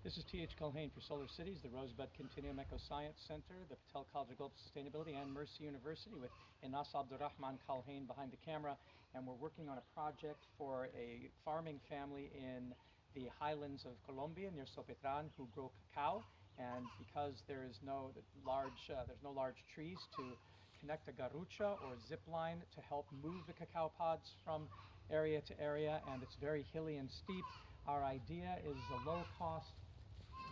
This is T.H. Culhane for Solar Cities, the Rosebud Continuum Eco-Science Center, the Patel College of Global Sustainability, and Mercy University, with Inas Abdurrahman Culhane behind the camera. And we're working on a project for a farming family in the highlands of Colombia near Sopetran who grow cacao. And because there's no large trees to connect a garrucha or zipline to help move the cacao pods from area to area, and it's very hilly and steep, our idea is a low-cost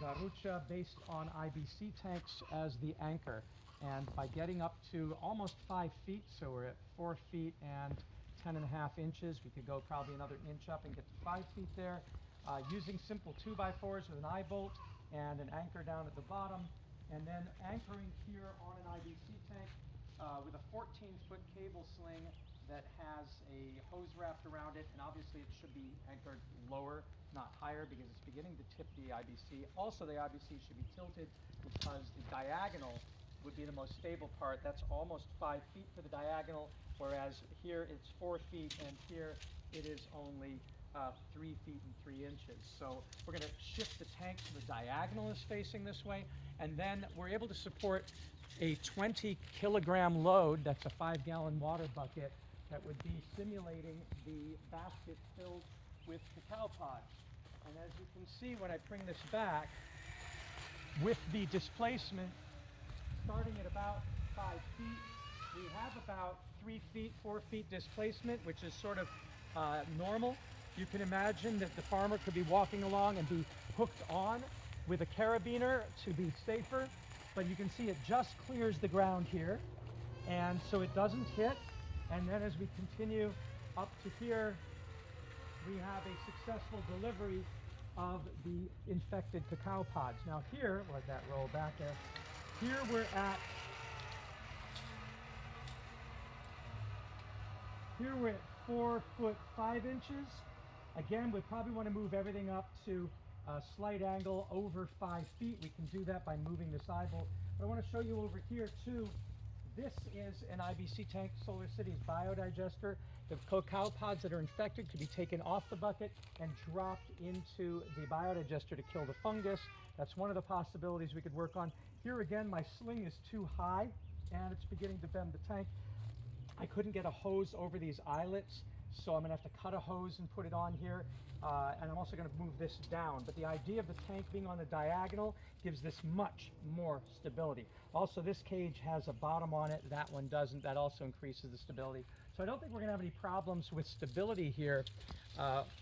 garrucha based on IBC tanks as the anchor. And by getting up to almost 5 feet, so we're at 4 feet and 10.5 inches, we could go probably another inch up and get to 5 feet there, using simple 2x4s with an eye bolt and an anchor down at the bottom, and then anchoring here on an IBC tank with a 14-foot cable sling that has a hose wrapped around it, and obviously it should be anchored lower, not higher, because it's beginning to tip the IBC. Also, the IBC should be tilted because the diagonal would be the most stable part. That's almost 5 feet for the diagonal, whereas here it's 4 feet, and here it is only 3 feet and 3 inches. So we're going to shift the tank so the diagonal is facing this way, and then we're able to support a 20-kilogram load. That's a 5-gallon water bucket that would be simulating the basket filled with cacao pods. And as you can see, when I bring this back, with the displacement starting at about 5 feet, we have about 3 feet, 4 feet displacement, which is sort of normal. You can imagine that the farmer could be walking along and be hooked on with a carabiner to be safer, but you can see it just clears the ground here, and so it doesn't hit. And then as we continue up to here, we have a successful delivery of the infected cacao pods. Now here, let that roll back there, here we're at 4 foot 5 inches. Again, we probably want to move everything up to a slight angle over 5 feet. We can do that by moving this eye bolt. But I want to show you over here too. This is an IBC tank, Solar Cities biodigester. The cacao pods that are infected could be taken off the bucket and dropped into the biodigester to kill the fungus. That's one of the possibilities we could work on. Here again, my sling is too high and it's beginning to bend the tank. I couldn't get a hose over these eyelets, so I'm going to have to cut a hose and put it on here, and I'm also going to move this down. But the idea of the tank being on the diagonal gives this much more stability. Also, this cage has a bottom on it, that one doesn't. That also increases the stability. So I don't think we're going to have any problems with stability here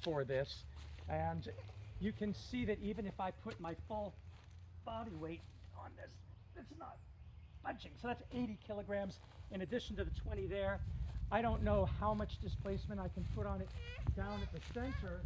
for this. And you can see that even if I put my full body weight on this, it's not budging. So that's 80 kilograms in addition to the 20 there. I don't know how much displacement I can put on it down at the center,